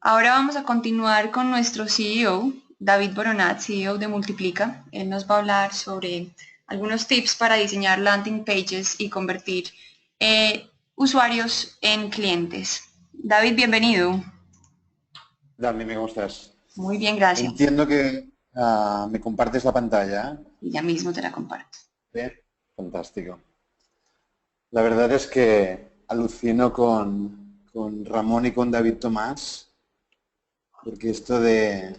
Ahora vamos a continuar con nuestro CEO, David Boronat, CEO de Multiplica. Él nos va a hablar sobre algunos tips para diseñar landing pages y convertir usuarios en clientes. David, bienvenido. Dani, ¿cómo estás? Muy bien, gracias. Entiendo que me compartes la pantalla. Y ya mismo te la comparto. Bien, fantástico. La verdad es que alucino con Ramón y con David Tomás, porque esto de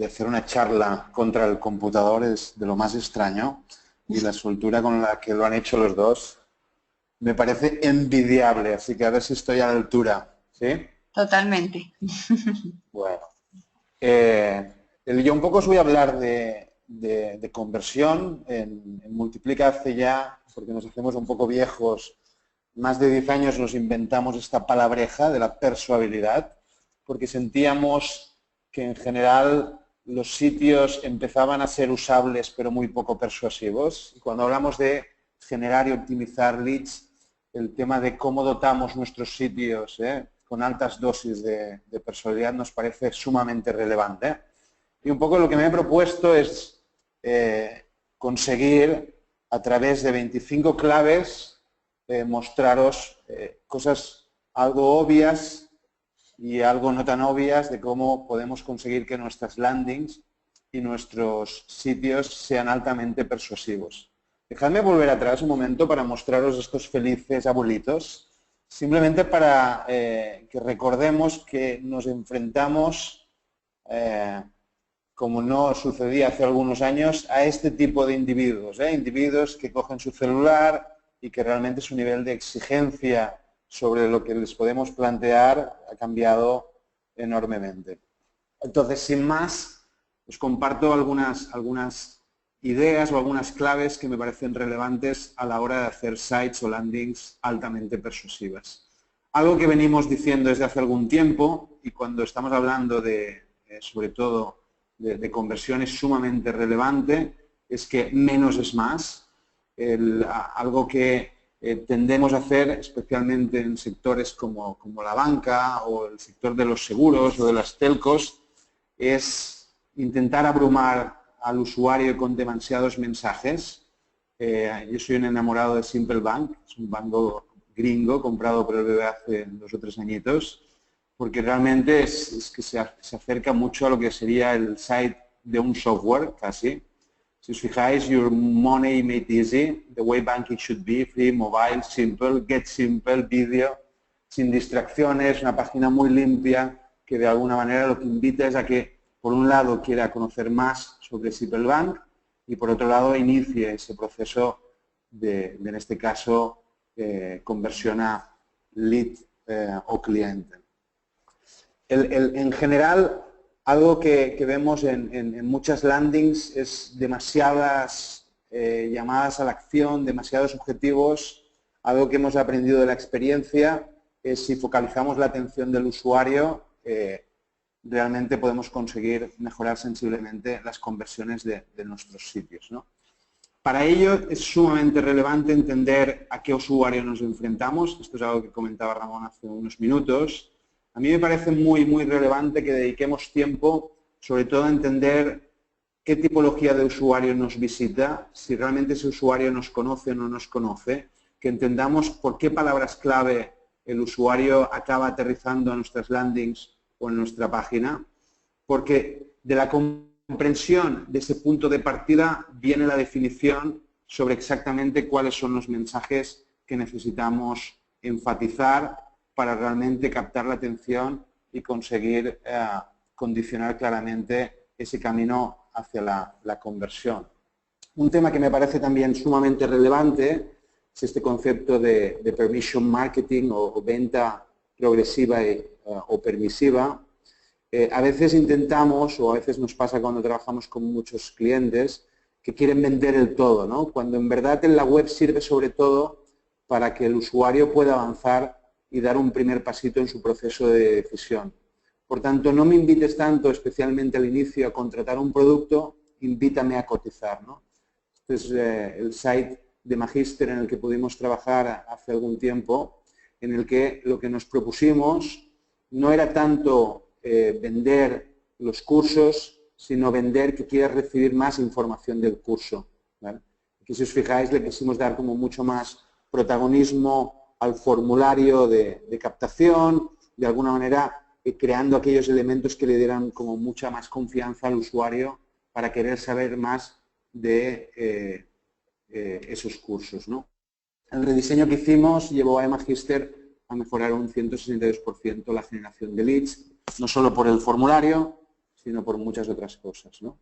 hacer una charla contra el computador es de lo más extraño y la soltura con la que lo han hecho los dos me parece envidiable, así que a ver si estoy a la altura. ¿Sí? Totalmente. Bueno. Eh, yo un poco os voy a hablar de conversión. En Multiplica hace ya, porque nos hacemos un poco viejos, más de 10 años nos inventamos esta palabreja de la persuabilidad, porque sentíamos que en general los sitios empezaban a ser usables pero muy poco persuasivos. Y cuando hablamos de generar y optimizar leads, el tema de cómo dotamos nuestros sitios con altas dosis de personalidad nos parece sumamente relevante. Y un poco lo que me he propuesto es conseguir a través de 25 claves mostraros cosas algo obvias y algo no tan obvias de cómo podemos conseguir que nuestras landings y nuestros sitios sean altamente persuasivos. Dejadme volver atrás un momento para mostraros estos felices abuelitos, simplemente para que recordemos que nos enfrentamos, como no sucedía hace algunos años, a este tipo de individuos, individuos que cogen su celular y que realmente su nivel de exigencia sobre lo que les podemos plantear ha cambiado enormemente. Entonces, sin más, os comparto algunas ideas o algunas claves que me parecen relevantes a la hora de hacer sites o landings altamente persuasivas. Algo que venimos diciendo desde hace algún tiempo y cuando estamos hablando de, sobre todo, de conversión es sumamente relevante, es que menos es más. Algo que tendemos a hacer, especialmente en sectores como la banca o el sector de los seguros o de las telcos, es intentar abrumar al usuario con demasiados mensajes. Yo soy un enamorado de Simple Bank, es un banco gringo comprado por el BBVA hace 2 o 3 añitos, porque realmente es que se acerca mucho a lo que sería el site de un software, casi. Si os fijáis, your money made easy, the way banking should be, free, mobile, simple, get simple, video, sin distracciones, una página muy limpia que de alguna manera lo que invita es a que, por un lado, quiera conocer más sobre Simple Bank y, por otro lado, inicie ese proceso de en este caso, conversión a lead o cliente. En general, algo que vemos en muchas landings es demasiadas llamadas a la acción, demasiados objetivos. Algo que hemos aprendido de la experiencia es si focalizamos la atención del usuario, realmente podemos conseguir mejorar sensiblemente las conversiones de nuestros sitios, ¿no? Para ello es sumamente relevante entender a qué usuario nos enfrentamos. Esto es algo que comentaba Ramón hace unos minutos. A mí me parece muy relevante que dediquemos tiempo, sobre todo a entender qué tipología de usuario nos visita, si realmente ese usuario nos conoce o no nos conoce, que entendamos por qué palabras clave el usuario acaba aterrizando a nuestras landings o en nuestra página, porque de la comprensión de ese punto de partida viene la definición sobre exactamente cuáles son los mensajes que necesitamos enfatizar para realmente captar la atención y conseguir condicionar claramente ese camino hacia la conversión. Un tema que me parece también sumamente relevante es este concepto de permission marketing o venta progresiva o permisiva. A veces intentamos, o a veces nos pasa cuando trabajamos con muchos clientes, que quieren vender el todo, ¿no? Cuando en verdad en la web sirve sobre todo para que el usuario pueda avanzar y dar un primer pasito en su proceso de decisión. Por tanto, no me invites tanto, especialmente al inicio, a contratar un producto, invítame a cotizar, ¿no? Este es el site de Magister en el que pudimos trabajar hace algún tiempo, en el que lo que nos propusimos no era tanto vender los cursos, sino vender que quieres recibir más información del curso, ¿vale? Aquí, si os fijáis, le quisimos dar como mucho más protagonismo al formulario de captación, de alguna manera creando aquellos elementos que le dieran como mucha más confianza al usuario para querer saber más de esos cursos, ¿no? El rediseño que hicimos llevó a eMagister a mejorar un 162% la generación de leads, no solo por el formulario, sino por muchas otras cosas, ¿no?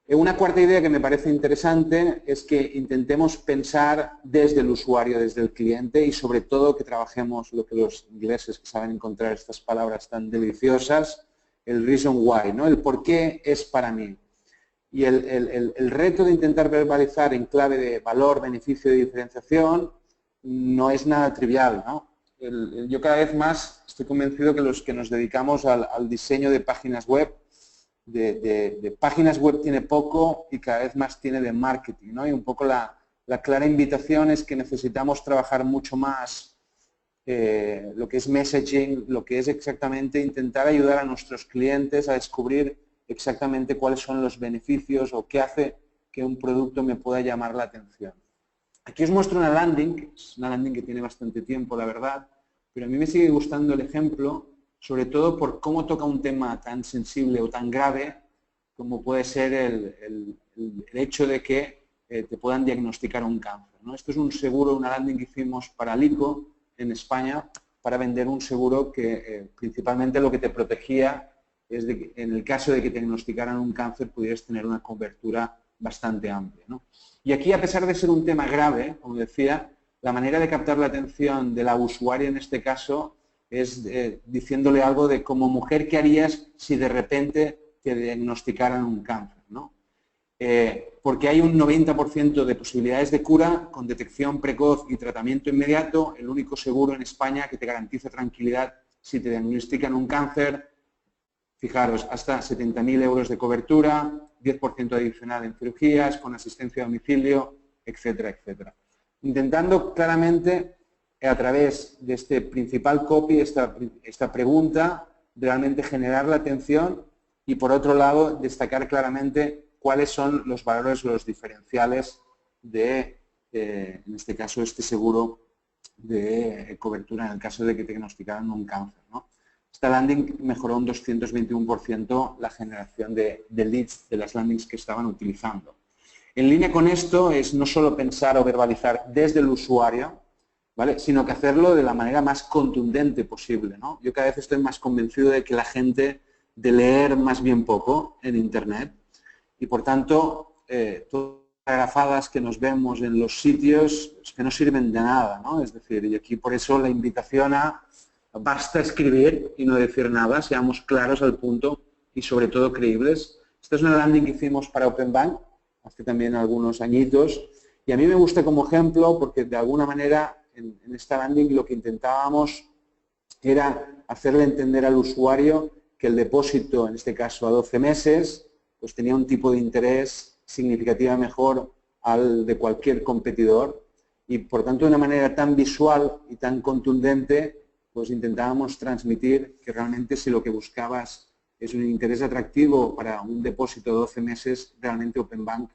Una cuarta idea que me parece interesante es que intentemos pensar desde el usuario, desde el cliente, y sobre todo que trabajemos lo que los ingleses que saben encontrar estas palabras tan deliciosas, el reason why, ¿no? El por qué es para mí. Y el reto de intentar verbalizar en clave de valor, beneficio y diferenciación no es nada trivial, ¿no? Yo cada vez más estoy convencido que los que nos dedicamos al diseño de páginas web, de páginas web tiene poco y cada vez más tiene de marketing, ¿no? Y un poco la clara invitación es que necesitamos trabajar mucho más lo que es messaging, lo que es exactamente intentar ayudar a nuestros clientes a descubrir exactamente cuáles son los beneficios o qué hace que un producto me pueda llamar la atención. Aquí os muestro una landing, es una landing que tiene bastante tiempo, la verdad, pero a mí me sigue gustando el ejemplo, sobre todo por cómo toca un tema tan sensible o tan grave como puede ser el hecho de que te puedan diagnosticar un cáncer, ¿no? Esto es un seguro, una landing que hicimos para LICO en España para vender un seguro que principalmente lo que te protegía es de que en el caso de que te diagnosticaran un cáncer pudieras tener una cobertura bastante amplia, ¿no? Y aquí, a pesar de ser un tema grave, como decía, la manera de captar la atención de la usuaria en este caso es diciéndole algo de como mujer, ¿qué harías si de repente te diagnosticaran un cáncer, ¿no? Porque hay un 90% de posibilidades de cura con detección precoz y tratamiento inmediato, el único seguro en España que te garantiza tranquilidad si te diagnostican un cáncer. Fijaros, hasta 70.000 euros de cobertura, 10% adicional en cirugías, con asistencia a domicilio, etcétera, etcétera. Intentando claramente, a través de este principal copy, esta pregunta, realmente generar la atención y, por otro lado, destacar claramente cuáles son los valores, los diferenciales de, en este caso, este seguro de cobertura en el caso de que te diagnosticaran un cáncer, ¿no? Esta landing mejoró un 221% la generación de leads de las landings que estaban utilizando. En línea con esto es no solo pensar o verbalizar desde el usuario, ¿vale?, sino que hacerlo de la manera más contundente posible, ¿no? Yo cada vez estoy más convencido de que la gente de leer más bien poco en Internet y, por tanto, todas las grafadas que nos vemos en los sitios es que no sirven de nada, ¿no? Es decir, y aquí por eso la invitación a basta escribir y no decir nada, seamos claros al punto y sobre todo creíbles. Esta es una landing que hicimos para Open Bank hace también algunos añitos y a mí me gusta como ejemplo porque de alguna manera en esta landing lo que intentábamos era hacerle entender al usuario que el depósito, en este caso a 12 meses, pues tenía un tipo de interés significativamente mejor al de cualquier competidor y por tanto de una manera tan visual y tan contundente pues intentábamos transmitir que realmente si lo que buscabas es un interés atractivo para un depósito de 12 meses, realmente Open Bank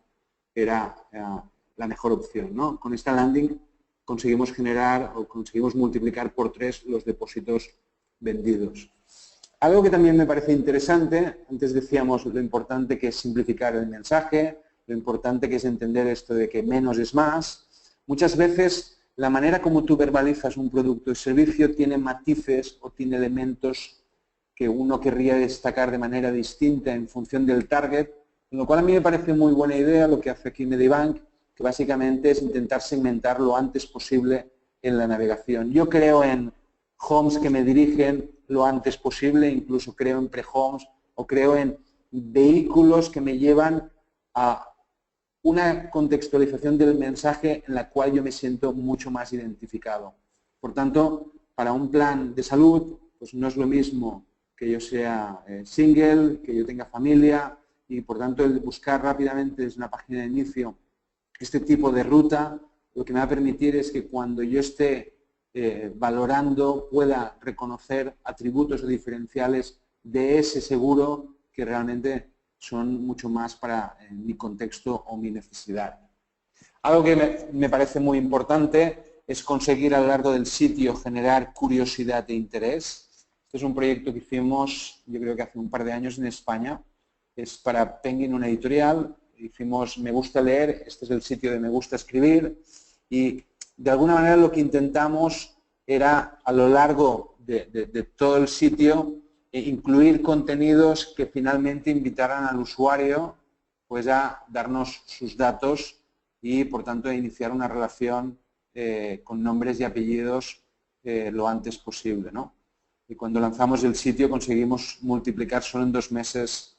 era la mejor opción, ¿no? Con esta landing conseguimos generar o conseguimos multiplicar por 3 los depósitos vendidos. Algo que también me parece interesante, antes decíamos lo importante que es simplificar el mensaje, lo importante que es entender esto de que menos es más. Muchas veces la manera como tú verbalizas un producto o servicio tiene matices o tiene elementos que uno querría destacar de manera distinta en función del target, con lo cual a mí me parece muy buena idea lo que hace aquí Medibank, que básicamente es intentar segmentar lo antes posible en la navegación. Yo creo en homes que me dirigen lo antes posible, incluso creo en pre-homes o creo en vehículos que me llevan a una contextualización del mensaje en la cual yo me siento mucho más identificado. Por tanto, para un plan de salud, pues no es lo mismo que yo sea single, que yo tenga familia y por tanto el buscar rápidamente desde una página de inicio este tipo de ruta, lo que me va a permitir es que cuando yo esté valorando pueda reconocer atributos o diferenciales de ese seguro que realmente son mucho más para mi contexto o mi necesidad. Algo que me parece muy importante es conseguir a lo largo del sitio generar curiosidad e interés. Este es un proyecto que hicimos, yo creo que hace un par de años en España. Es para Penguin, una editorial. Hicimos Me gusta leer, este es el sitio de Me gusta escribir. Y de alguna manera lo que intentamos era a lo largo de todo el sitio incluir contenidos que finalmente invitaran al usuario pues a darnos sus datos y por tanto a iniciar una relación con nombres y apellidos lo antes posible, ¿no? Y cuando lanzamos el sitio conseguimos multiplicar solo en 2 meses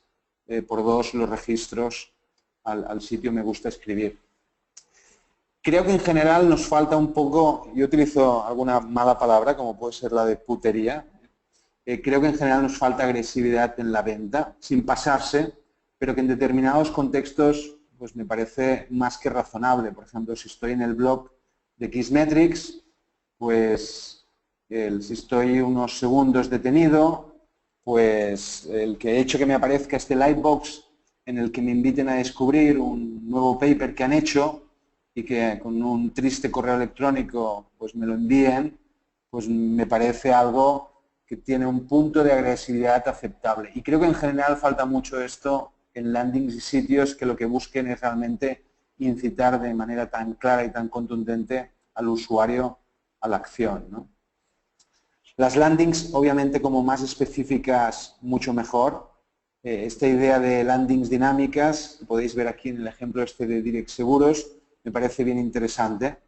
por 2 los registros al sitio Me gusta escribir. Creo que en general nos falta un poco, yo utilizo alguna mala palabra como puede ser la de putería, creo que en general nos falta agresividad en la venta, sin pasarse, pero que en determinados contextos pues me parece más que razonable. Por ejemplo, si estoy en el blog de Kissmetrics, pues si estoy unos segundos detenido, pues el que he hecho que me aparezca este lightbox en el que me inviten a descubrir un nuevo paper que han hecho y que con un triste correo electrónico pues me lo envíen, pues me parece algo que tiene un punto de agresividad aceptable. Y creo que en general falta mucho esto en landings y sitios que lo que busquen es realmente incitar de manera tan clara y tan contundente al usuario a la acción, ¿no? Las landings, obviamente, como más específicas, mucho mejor. Esta idea de landings dinámicas, que podéis ver aquí en el ejemplo este de Direct Seguros, me parece bien interesante.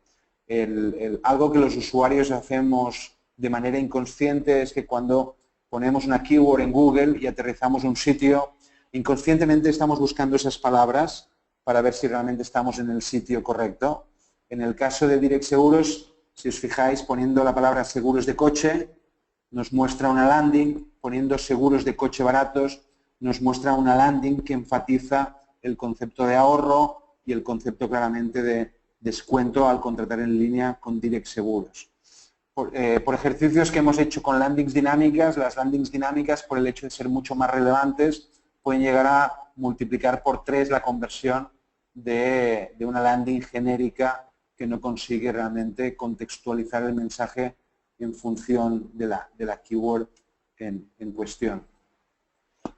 Algo que los usuarios hacemos de manera inconsciente es que cuando ponemos una keyword en Google y aterrizamos un sitio, inconscientemente estamos buscando esas palabras para ver si realmente estamos en el sitio correcto. En el caso de Direct Seguros, si os fijáis, poniendo la palabra seguros de coche, nos muestra una landing, poniendo seguros de coche baratos, nos muestra una landing que enfatiza el concepto de ahorro y el concepto claramente de descuento al contratar en línea con Direct Seguros. Por ejercicios que hemos hecho con landings dinámicas, las landings dinámicas, por el hecho de ser mucho más relevantes, pueden llegar a multiplicar por 3 la conversión de una landing genérica que no consigue realmente contextualizar el mensaje en función de la keyword en cuestión.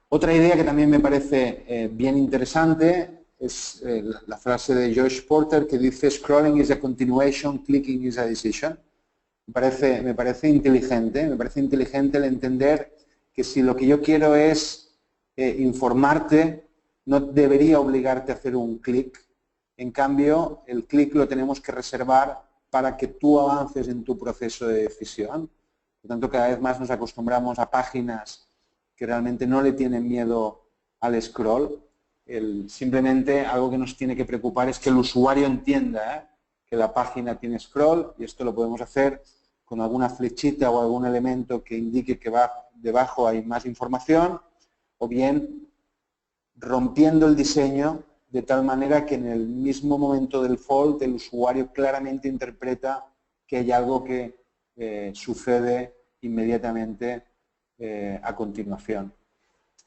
Otra idea que también me parece bien interesante es la frase de Josh Porter que dice "Scrolling is a continuation, clicking is a decision". Me parece inteligente el entender que si lo que yo quiero es informarte, no debería obligarte a hacer un clic. En cambio, el clic lo tenemos que reservar para que tú avances en tu proceso de decisión. Por tanto, cada vez más nos acostumbramos a páginas que realmente no le tienen miedo al scroll. Simplemente algo que nos tiene que preocupar es que el usuario entienda que la página tiene scroll, y esto lo podemos hacer con alguna flechita o algún elemento que indique que debajo hay más información, o bien rompiendo el diseño de tal manera que en el mismo momento del fold el usuario claramente interpreta que hay algo que sucede inmediatamente a continuación.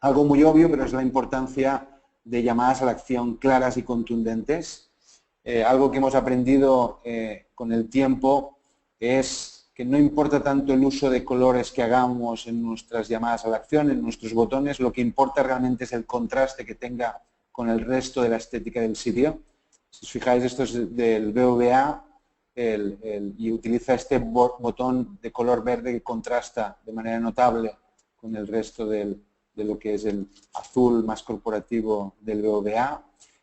Algo muy obvio, pero es la importancia de llamadas a la acción claras y contundentes. Algo que hemos aprendido con el tiempo es que no importa tanto el uso de colores que hagamos en nuestras llamadas a la acción, en nuestros botones, lo que importa realmente es el contraste que tenga con el resto de la estética del sitio. Si os fijáis, esto es del BVA y utiliza este botón de color verde que contrasta de manera notable con el resto de lo que es el azul más corporativo del BVA.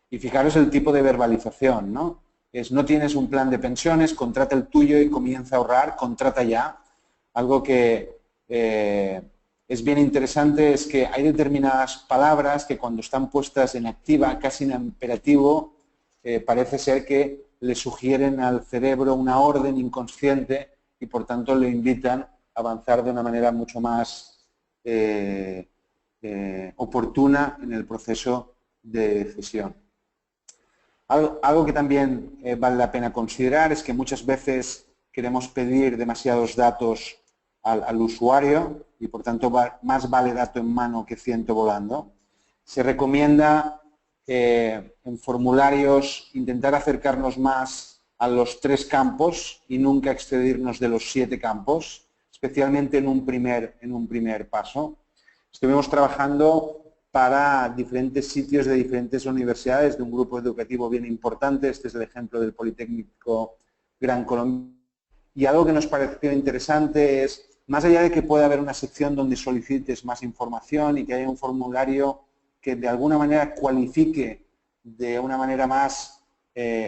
Y fijaros el tipo de verbalización, ¿no? No tienes un plan de pensiones, contrata el tuyo y comienza a ahorrar, contrata ya. Algo que es bien interesante es que hay determinadas palabras que cuando están puestas en activa, casi en imperativo, parece ser que le sugieren al cerebro una orden inconsciente y por tanto le invitan a avanzar de una manera mucho más oportuna en el proceso de decisión. Algo que también vale la pena considerar es que muchas veces queremos pedir demasiados datos al usuario y por tanto más vale dato en mano que ciento volando. Se recomienda en formularios intentar acercarnos más a los 3 campos y nunca excedernos de los 7 campos, especialmente en un primer paso. Estuvimos trabajando para diferentes sitios de diferentes universidades, de un grupo educativo bien importante. Este es el ejemplo del Politécnico Gran Colombiana. Y algo que nos pareció interesante es, más allá de que pueda haber una sección donde solicites más información y que haya un formulario que de alguna manera cualifique de una manera más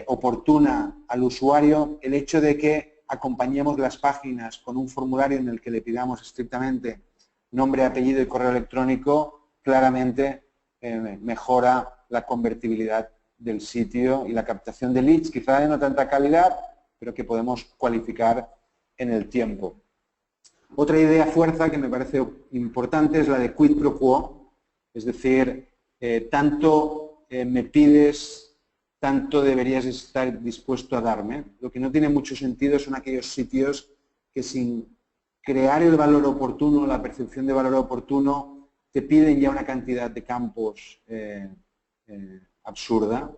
oportuna al usuario, el hecho de que acompañemos las páginas con un formulario en el que le pidamos estrictamente nombre, apellido y correo electrónico, claramente mejora la convertibilidad del sitio y la captación de leads, quizá de no tanta calidad, pero que podemos cualificar en el tiempo. Otra idea fuerza que me parece importante es la de quid pro quo, es decir, tanto me pides, tanto deberías estar dispuesto a darme. Lo que no tiene mucho sentido son aquellos sitios que sin crear el valor oportuno, la percepción de valor oportuno, te piden ya una cantidad de campos absurda.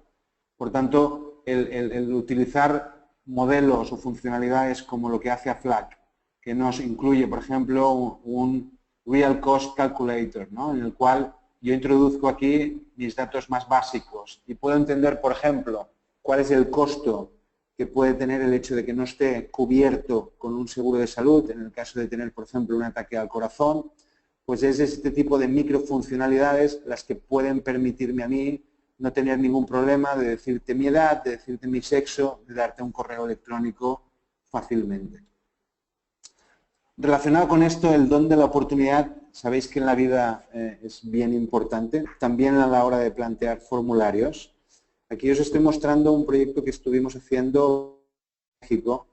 Por tanto, el utilizar modelos o funcionalidades como lo que hace Aflac, que nos incluye, por ejemplo, un Real Cost Calculator, ¿no?, en el cual yo introduzco aquí mis datos más básicos y puedo entender, por ejemplo, cuál es el costo que puede tener el hecho de que no esté cubierto con un seguro de salud, en el caso de tener, por ejemplo, un ataque al corazón. Pues es este tipo de microfuncionalidades las que pueden permitirme a mí no tener ningún problema de decirte mi edad, de decirte mi sexo, de darte un correo electrónico fácilmente. Relacionado con esto, el don de la oportunidad, sabéis que en la vida es bien importante, también a la hora de plantear formularios. Aquí os estoy mostrando un proyecto que estuvimos haciendo en México.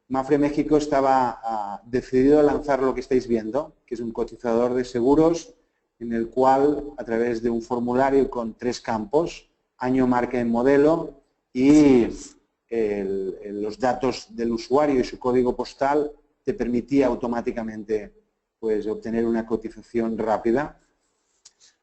Mapfre México estaba decidido a lanzar lo que estáis viendo, que es un cotizador de seguros en el cual, a través de un formulario con 3 campos, año, marca y modelo, y los datos del usuario y su código postal, te permitía automáticamente pues, obtener una cotización rápida.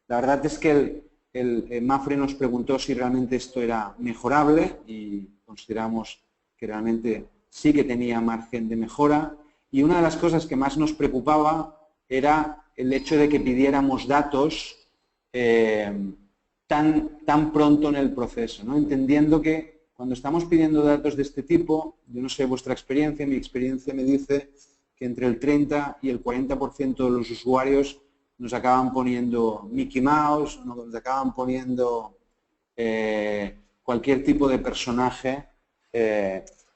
La verdad es que el Mapfre nos preguntó si realmente esto era mejorable y consideramos que realmente sí que tenía margen de mejora, y una de las cosas que más nos preocupaba era el hecho de que pidiéramos datos tan pronto en el proceso, ¿no? Entendiendo que cuando estamos pidiendo datos de este tipo, yo no sé vuestra experiencia, mi experiencia me dice que entre el 30 y el 40% de los usuarios nos acaban poniendo Mickey Mouse, nos acaban poniendo cualquier tipo de personaje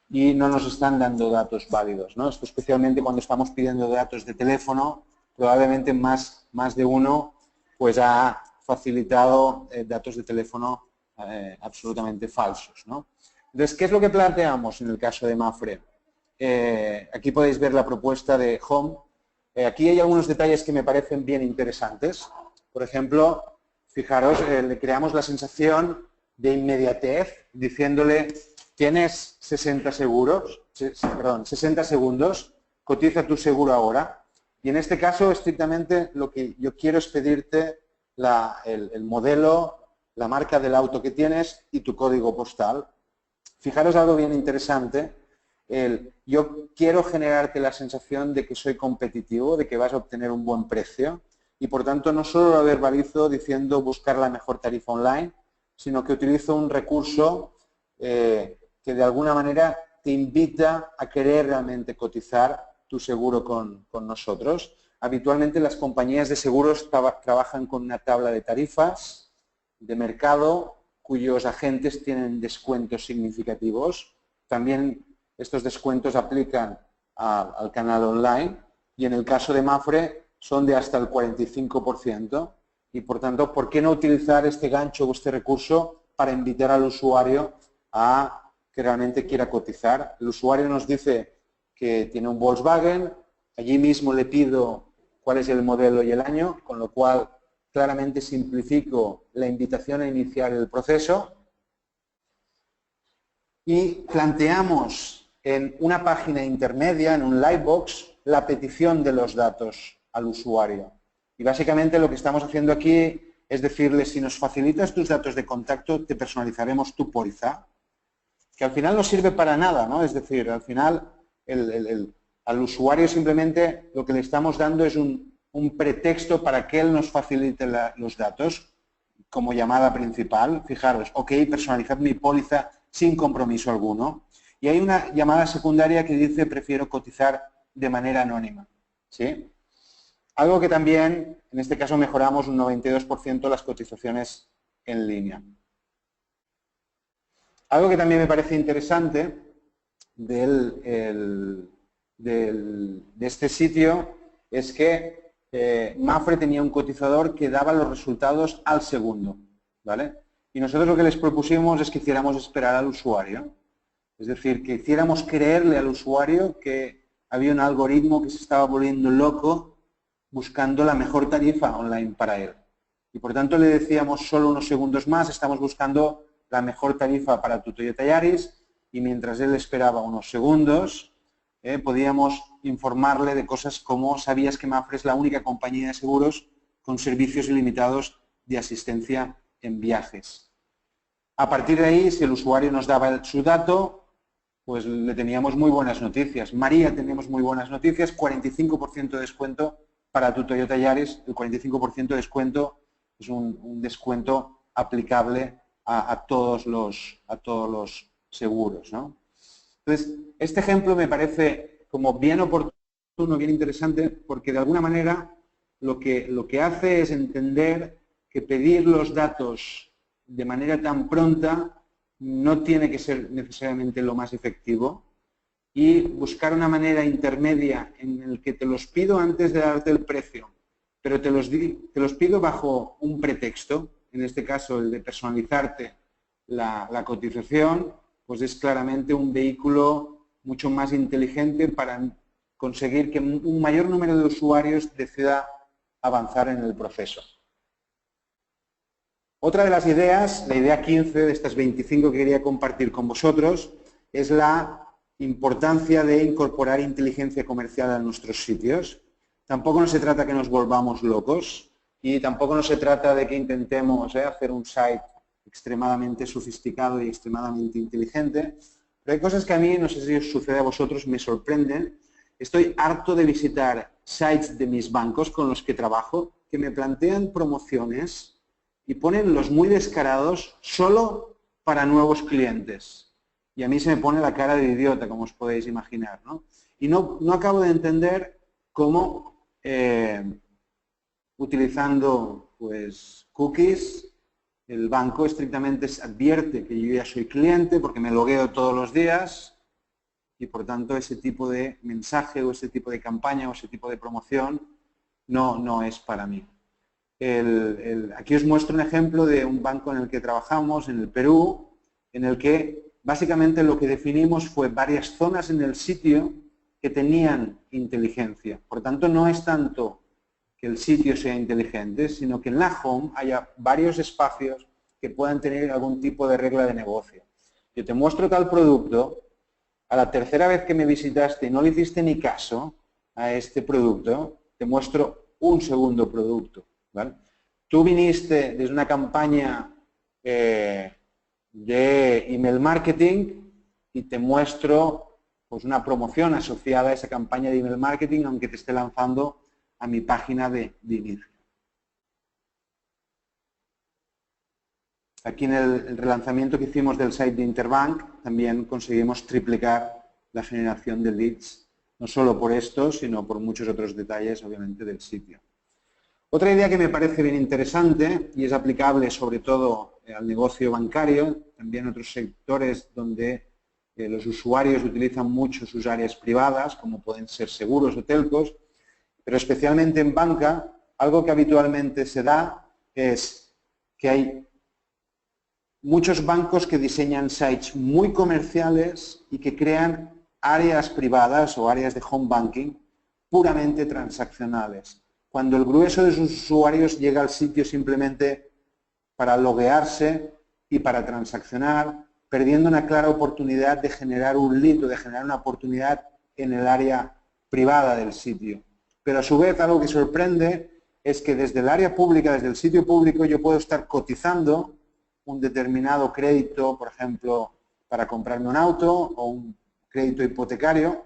y no nos están dando datos válidos, ¿no? Esto especialmente cuando estamos pidiendo datos de teléfono, probablemente más de uno pues ha facilitado datos de teléfono absolutamente falsos, ¿no? Entonces, ¿qué es lo que planteamos en el caso de Mapfre? Aquí podéis ver la propuesta de Home. Aquí hay algunos detalles que me parecen bien interesantes. Por ejemplo, fijaros, le creamos la sensación de inmediatez diciéndole: tienes 60 segundos, cotiza tu seguro ahora. Y en este caso, estrictamente, lo que yo quiero es pedirte el modelo, la marca del auto que tienes y tu código postal. Fijaros algo bien interesante. Yo quiero generarte la sensación de que soy competitivo, de que vas a obtener un buen precio y, por tanto, no solo lo verbalizo diciendo buscar la mejor tarifa online, sino que utilizo un recurso que de alguna manera te invita a querer realmente cotizar tu seguro con nosotros. Habitualmente las compañías de seguros trabajan con una tabla de tarifas de mercado cuyos agentes tienen descuentos significativos. También estos descuentos aplican al canal online y en el caso de Mapfre son de hasta el 45% y, por tanto, ¿por qué no utilizar este gancho o este recurso para invitar al usuario a que realmente quiera cotizar? El usuario nos dice que tiene un Volkswagen, allí mismo le pido cuál es el modelo y el año, con lo cual claramente simplifico la invitación a iniciar el proceso y planteamos en una página intermedia, en un livebox, la petición de los datos al usuario. Y básicamente lo que estamos haciendo aquí es decirle, si nos facilitas tus datos de contacto, te personalizaremos tu póliza, que al final no sirve para nada, ¿no? Es decir, al final al usuario simplemente lo que le estamos dando es un pretexto para que él nos facilite los datos como llamada principal. Fijaros, ok, personalizad mi póliza sin compromiso alguno. Y hay una llamada secundaria que dice, prefiero cotizar de manera anónima, ¿sí? Algo que también, en este caso, mejoramos un 92% las cotizaciones en línea. Algo que también me parece interesante de este sitio es que Mapfre tenía un cotizador que daba los resultados al segundo, ¿vale? Y nosotros lo que les propusimos es que hiciéramos esperar al usuario. Es decir, que hiciéramos creerle al usuario que había un algoritmo que se estaba volviendo loco buscando la mejor tarifa online para él. Y por tanto le decíamos solo unos segundos más, estamos buscando la mejor tarifa para tu Toyota Yaris, y mientras él esperaba unos segundos, podíamos informarle de cosas como, ¿sabías que Mapfre es la única compañía de seguros con servicios ilimitados de asistencia en viajes? A partir de ahí, si el usuario nos daba su dato, pues le teníamos muy buenas noticias. María, tenemos muy buenas noticias, 45% de descuento para tu Toyota Yaris. El 45% de descuento es un descuento aplicable a todos los seguros, ¿no? Entonces, este ejemplo me parece como bien oportuno, bien interesante, porque de alguna manera lo que hace es entender que pedir los datos de manera tan pronta no tiene que ser necesariamente lo más efectivo, y buscar una manera intermedia en la que te los pido antes de darte el precio, pero te los pido bajo un pretexto, en este caso el de personalizarte la cotización, pues es claramente un vehículo mucho más inteligente para conseguir que un mayor número de usuarios decida avanzar en el proceso. Otra de las ideas, la idea 15 de estas 25 que quería compartir con vosotros, es la importancia de incorporar inteligencia comercial a nuestros sitios. Tampoco no se trata que nos volvamos locos, y tampoco no se trata de que intentemos hacer un site extremadamente sofisticado y extremadamente inteligente, pero hay cosas que a mí, no sé si os sucede a vosotros, me sorprenden. Estoy harto de visitar sites de mis bancos con los que trabajo, que me plantean promociones y ponen los muy descarados solo para nuevos clientes. Y a mí se me pone la cara de idiota, como os podéis imaginar, ¿no? Y no acabo de entender cómo, utilizando pues cookies, el banco estrictamente advierte que yo ya soy cliente porque me logueo todos los días, y por tanto ese tipo de mensaje o ese tipo de campaña o ese tipo de promoción no es para mí. Aquí os muestro un ejemplo de un banco en el que trabajamos, en el Perú, en el que básicamente lo que definimos fue varias zonas en el sitio que tenían inteligencia. Por tanto, no es tanto que el sitio sea inteligente, sino que en la home haya varios espacios que puedan tener algún tipo de regla de negocio. Yo te muestro tal producto, a la tercera vez que me visitaste y no le hiciste ni caso a este producto, te muestro un segundo producto, ¿vale? Tú viniste desde una campaña de email marketing y te muestro pues una promoción asociada a esa campaña de email marketing, aunque te esté lanzando a mi página de inicio. Aquí en el relanzamiento que hicimos del site de Interbank también conseguimos triplicar la generación de leads, no solo por esto, sino por muchos otros detalles, obviamente, del sitio. Otra idea que me parece bien interesante y es aplicable sobre todo al negocio bancario, también en otros sectores donde los usuarios utilizan mucho sus áreas privadas, como pueden ser seguros o telcos, pero especialmente en banca, algo que habitualmente se da es que hay muchos bancos que diseñan sites muy comerciales y que crean áreas privadas o áreas de home banking puramente transaccionales, cuando el grueso de sus usuarios llega al sitio simplemente para loguearse y para transaccionar perdiendo una clara oportunidad de generar un lead o de generar una oportunidad en el área privada del sitio. Pero a su vez algo que sorprende es que desde el área pública, desde el sitio público, yo puedo estar cotizando un determinado crédito, por ejemplo, para comprarme un auto o un crédito hipotecario,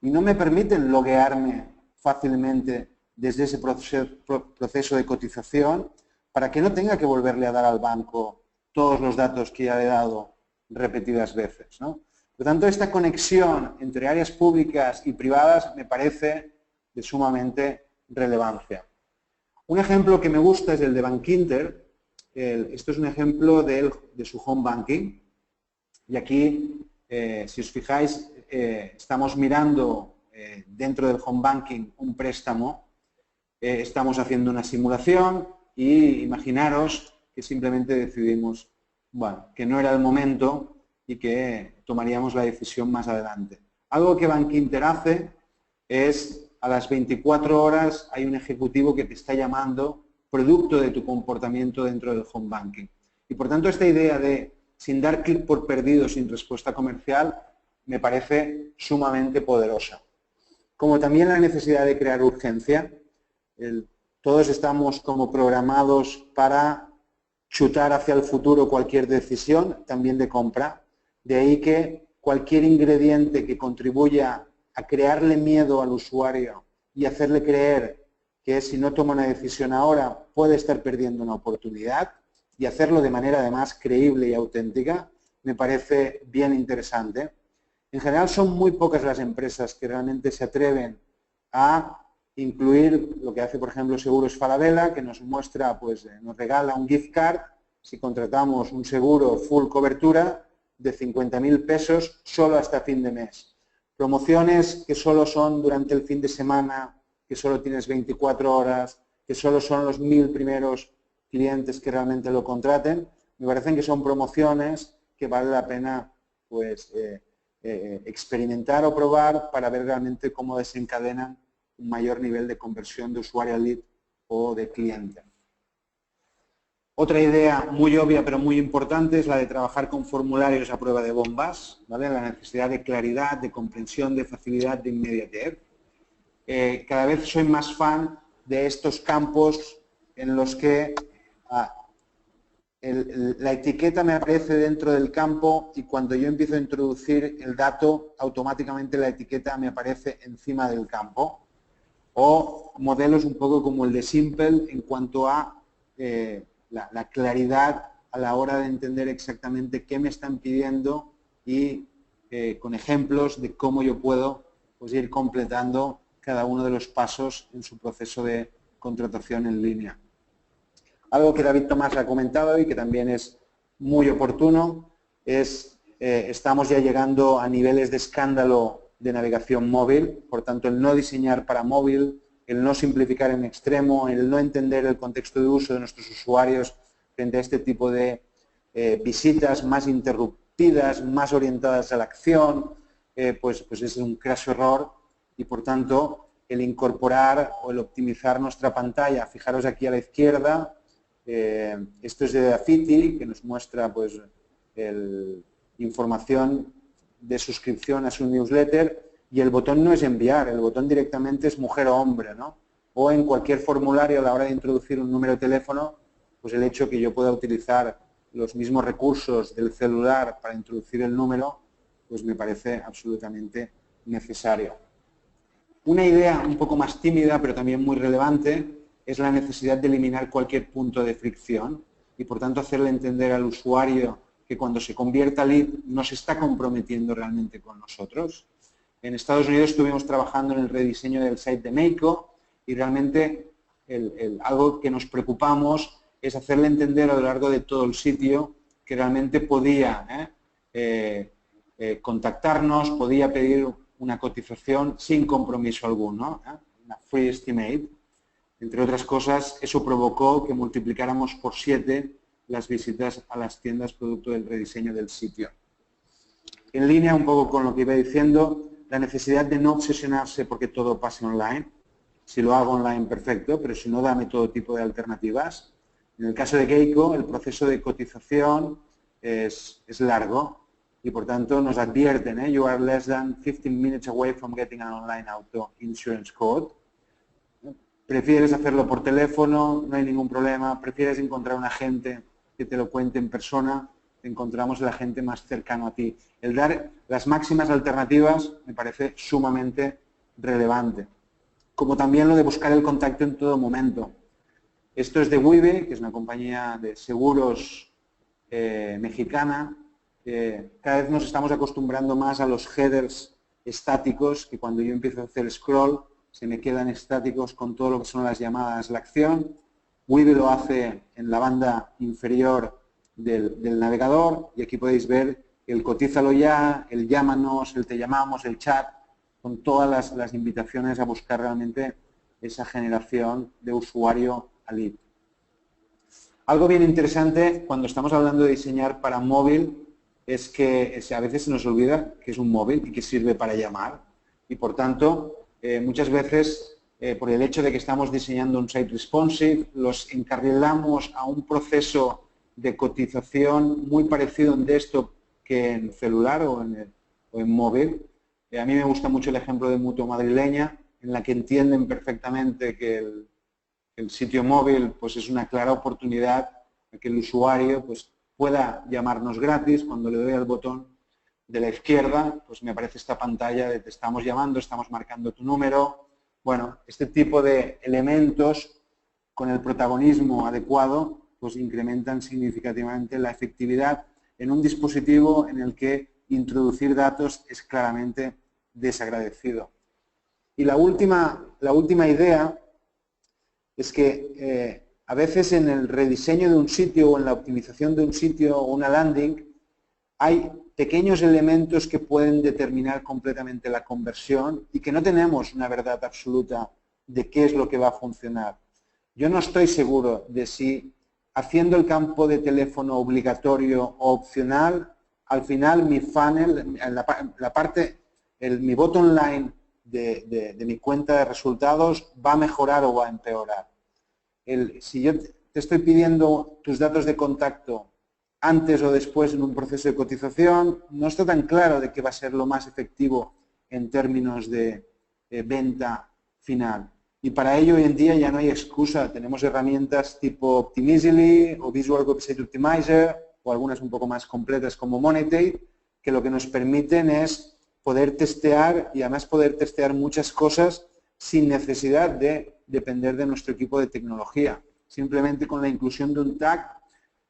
y no me permiten loguearme fácilmente desde ese proceso de cotización para que no tenga que volverle a dar al banco todos los datos que ya le he dado repetidas veces, ¿no? Por lo tanto, esta conexión entre áreas públicas y privadas me parece de sumamente relevancia. Un ejemplo que me gusta es el de Bankinter. Esto es un ejemplo de su home banking. Y aquí, si os fijáis, estamos mirando dentro del home banking un préstamo. Estamos haciendo una simulación y imaginaros que simplemente decidimos, bueno, que no era el momento y que tomaríamos la decisión más adelante. Algo que Bankinter hace es, a las 24 horas hay un ejecutivo que te está llamando producto de tu comportamiento dentro del home banking. Y por tanto esta idea de sin dar clic por perdido, sin respuesta comercial, me parece sumamente poderosa. Como también la necesidad de crear urgencia. Todos estamos como programados para chutar hacia el futuro cualquier decisión, también de compra. De ahí que cualquier ingrediente que contribuya a crearle miedo al usuario y hacerle creer que si no toma una decisión ahora puede estar perdiendo una oportunidad, y hacerlo de manera además creíble y auténtica, me parece bien interesante. En general son muy pocas las empresas que realmente se atreven a incluir lo que hace, por ejemplo, Seguros Falabella, que nos muestra, pues nos regala un gift card si contratamos un seguro full cobertura de 50.000 pesos solo hasta fin de mes. Promociones que solo son durante el fin de semana, que solo tienes 24 horas, que solo son los 1000 primeros clientes que realmente lo contraten. Me parecen que son promociones que vale la pena pues, experimentar o probar para ver realmente cómo desencadenan un mayor nivel de conversión de usuario a lead o de cliente. Otra idea muy obvia pero muy importante es la de trabajar con formularios a prueba de bombas, ¿vale? La necesidad de claridad, de comprensión, de facilidad, de inmediatez. Cada vez soy más fan de estos campos en los que la etiqueta me aparece dentro del campo y cuando yo empiezo a introducir el dato, automáticamente la etiqueta me aparece encima del campo. O modelos un poco como el de Simple en cuanto a la claridad a la hora de entender exactamente qué me están pidiendo y con ejemplos de cómo yo puedo pues, ir completando cada uno de los pasos en su proceso de contratación en línea. Algo que David Tomás ha comentado y que también es muy oportuno es estamos ya llegando a niveles de escándalo de navegación móvil, por tanto el no diseñar para móvil, el no simplificar en extremo, el no entender el contexto de uso de nuestros usuarios frente a este tipo de visitas más interrumpidas, más orientadas a la acción, pues es un craso error y por tanto el incorporar o el optimizar nuestra pantalla. Fijaros aquí a la izquierda, esto es de Dafiti, que nos muestra pues, información de suscripción a su newsletter y el botón no es enviar, el botón directamente es mujer o hombre, ¿no? O en cualquier formulario a la hora de introducir un número de teléfono, pues el hecho que yo pueda utilizar los mismos recursos del celular para introducir el número, pues me parece absolutamente necesario. Una idea un poco más tímida, pero también muy relevante, es la necesidad de eliminar cualquier punto de fricción y por tanto hacerle entender al usuario que cuando se convierta a lead no se está comprometiendo realmente con nosotros. En Estados Unidos estuvimos trabajando en el rediseño del site de Meiko y realmente algo que nos preocupamos es hacerle entender a lo largo de todo el sitio que realmente podía contactarnos, podía pedir una cotización sin compromiso alguno, una free estimate. Entre otras cosas, eso provocó que multiplicáramos por 7 las visitas a las tiendas producto del rediseño del sitio. En línea un poco con lo que iba diciendo, la necesidad de no obsesionarse porque todo pase online. Si lo hago online, perfecto, pero si no, dame todo tipo de alternativas. En el caso de Geico, el proceso de cotización es largo y por tanto nos advierten, you are less than 15 minutes away from getting an online auto insurance quote. Prefieres hacerlo por teléfono, no hay ningún problema. Prefieres encontrar un agente que te lo cuente en persona, encontramos el agente más cercano a ti. El dar las máximas alternativas me parece sumamente relevante. Como también lo de buscar el contacto en todo momento. Esto es de Wibe, que es una compañía de seguros mexicana. Cada vez nos estamos acostumbrando más a los headers estáticos, que cuando yo empiezo a hacer scroll, se me quedan estáticos con todo lo que son las llamadas la acción. Wibe lo hace en la banda inferior del navegador y aquí podéis ver el cotízalo ya, el llámanos, el te llamamos, el chat, con todas las invitaciones a buscar realmente esa generación de usuario a lead. Algo bien interesante cuando estamos hablando de diseñar para móvil es que a veces se nos olvida que es un móvil y que sirve para llamar y por tanto muchas veces, por el hecho de que estamos diseñando un site responsive, los encarrilamos a un proceso de cotización muy parecido en desktop que en celular o en móvil. A mí me gusta mucho el ejemplo de Mutua Madrileña, en la que entienden perfectamente que el sitio móvil pues, es una clara oportunidad de que el usuario pues, pueda llamarnos gratis. Cuando le doy al botón de la izquierda, pues me aparece esta pantalla de te estamos llamando, estamos marcando tu número. Bueno, este tipo de elementos con el protagonismo adecuado, pues incrementan significativamente la efectividad en un dispositivo en el que introducir datos es claramente desagradecido. Y la última idea es que a veces en el rediseño de un sitio o en la optimización de un sitio o una landing hay pequeños elementos que pueden determinar completamente la conversión y que no tenemos una verdad absoluta de qué es lo que va a funcionar. Yo no estoy seguro de si haciendo el campo de teléfono obligatorio o opcional, al final mi funnel, mi bottom line de mi cuenta de resultados va a mejorar o va a empeorar. Si yo te estoy pidiendo tus datos de contacto antes o después en un proceso de cotización, no está tan claro de qué va a ser lo más efectivo en términos de venta final. Y para ello hoy en día ya no hay excusa. Tenemos herramientas tipo Optimizely o Visual Website Optimizer o algunas un poco más completas como Monetate, que lo que nos permiten es poder testear y además poder testear muchas cosas sin necesidad de depender de nuestro equipo de tecnología. Simplemente con la inclusión de un tag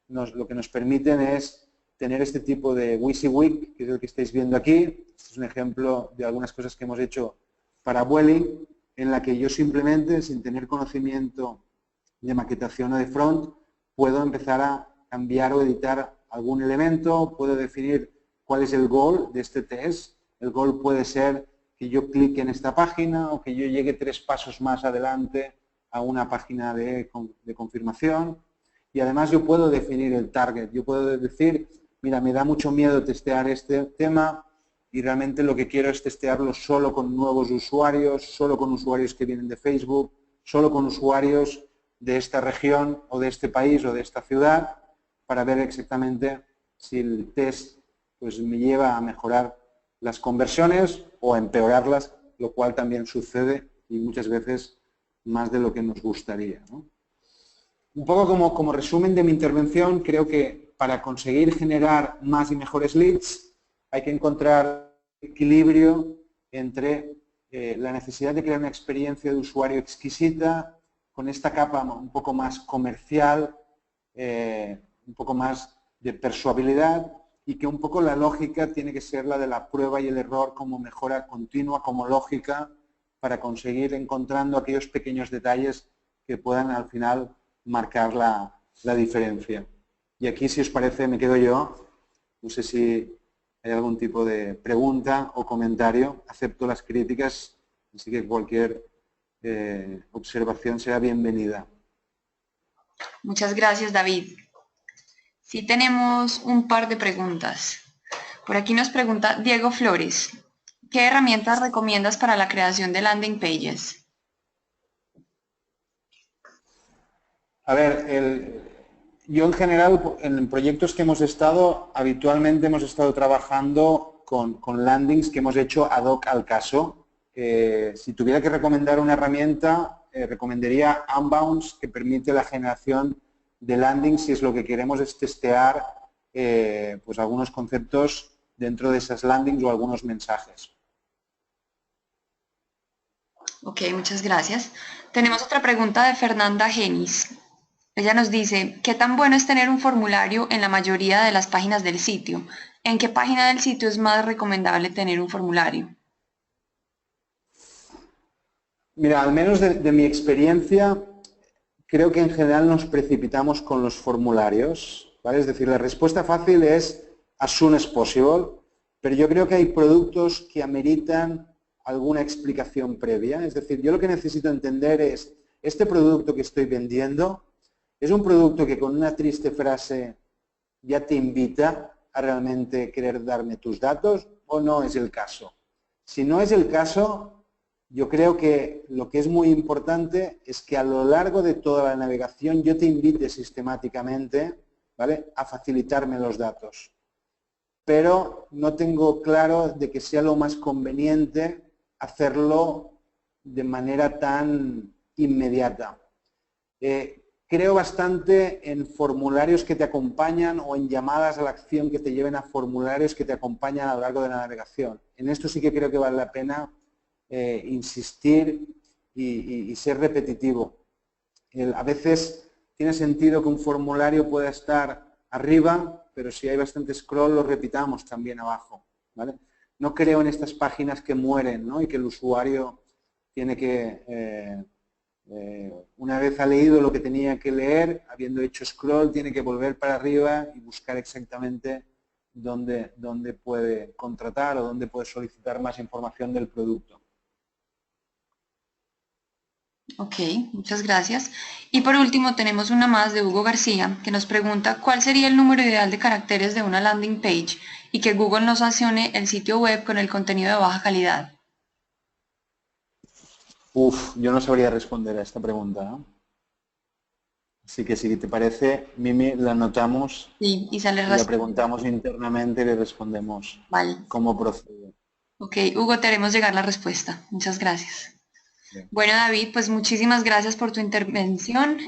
lo que nos permiten es tener este tipo de WYSIWYG, que es el que estáis viendo aquí. Es un ejemplo de algunas cosas que hemos hecho para Vueling, en la que yo simplemente, sin tener conocimiento de maquetación o de front, puedo empezar a cambiar o editar algún elemento, puedo definir cuál es el goal de este test. El goal puede ser que yo clique en esta página o que yo llegue 3 pasos más adelante a una página de confirmación. Y además yo puedo definir el target, yo puedo decir, mira, me da mucho miedo testear este tema y realmente lo que quiero es testearlo solo con nuevos usuarios, solo con usuarios que vienen de Facebook, solo con usuarios de esta región o de este país o de esta ciudad para ver exactamente si el test pues, me lleva a mejorar las conversiones o a empeorarlas, lo cual también sucede y muchas veces más de lo que nos gustaría, ¿no? Un poco como resumen de mi intervención, creo que para conseguir generar más y mejores leads hay que encontrar equilibrio entre la necesidad de crear una experiencia de usuario exquisita, con esta capa un poco más comercial, un poco más de persuabilidad y que un poco la lógica tiene que ser la de la prueba y el error como mejora continua, como lógica, para conseguir encontrando aquellos pequeños detalles que puedan al final marcar la diferencia. Y aquí, si os parece, me quedo yo. No sé si hay algún tipo de pregunta o comentario. Acepto las críticas, así que cualquier observación será bienvenida. Muchas gracias, David. Sí tenemos un par de preguntas. Por aquí nos pregunta Diego Flores. ¿Qué herramientas recomiendas para la creación de landing pages? A ver, Yo en general, en proyectos que hemos estado, habitualmente hemos estado trabajando con landings que hemos hecho ad hoc al caso. Si tuviera que recomendar una herramienta, recomendaría Unbounce, que permite la generación de landings si es lo que queremos es testear pues algunos conceptos dentro de esas landings o algunos mensajes. Ok, muchas gracias. Tenemos otra pregunta de Fernanda Genis. Ella nos dice, ¿qué tan bueno es tener un formulario en la mayoría de las páginas del sitio? ¿En qué página del sitio es más recomendable tener un formulario? Mira, al menos de mi experiencia, creo que en general nos precipitamos con los formularios, ¿vale? Es decir, la respuesta fácil es as soon as possible, pero yo creo que hay productos que ameritan alguna explicación previa. Es decir, yo lo que necesito entender es, este producto que estoy vendiendo, ¿es un producto que con una triste frase ya te invita a realmente querer darme tus datos o no es el caso? Si no es el caso, yo creo que lo que es muy importante es que a lo largo de toda la navegación yo te invite sistemáticamente, ¿vale?, a facilitarme los datos. Pero no tengo claro de que sea lo más conveniente hacerlo de manera tan inmediata. Creo bastante en formularios que te acompañan o en llamadas a la acción que te lleven a formularios que te acompañan a lo largo de la navegación. En esto sí que creo que vale la pena insistir y ser repetitivo. A veces tiene sentido que un formulario pueda estar arriba, pero si hay bastante scroll lo repitamos también abajo, ¿vale? No creo en estas páginas que mueren, ¿no?, y que el usuario tiene que, una vez ha leído lo que tenía que leer, habiendo hecho scroll, tiene que volver para arriba y buscar exactamente dónde puede contratar o dónde puede solicitar más información del producto. Ok, muchas gracias. Y por último tenemos una más de Hugo García que nos pregunta ¿cuál sería el número ideal de caracteres de una landing page y que Google nos sancione el sitio web con el contenido de baja calidad? Yo no sabría responder a esta pregunta, ¿no? Así que si te parece, Mimi, la anotamos Sí, y sale y la respuesta. preguntamos internamente y le respondemos Vale. cómo procede. Ok, Hugo, te haremos llegar la respuesta. Muchas gracias. Bien. Bueno, David, pues muchísimas gracias por tu intervención.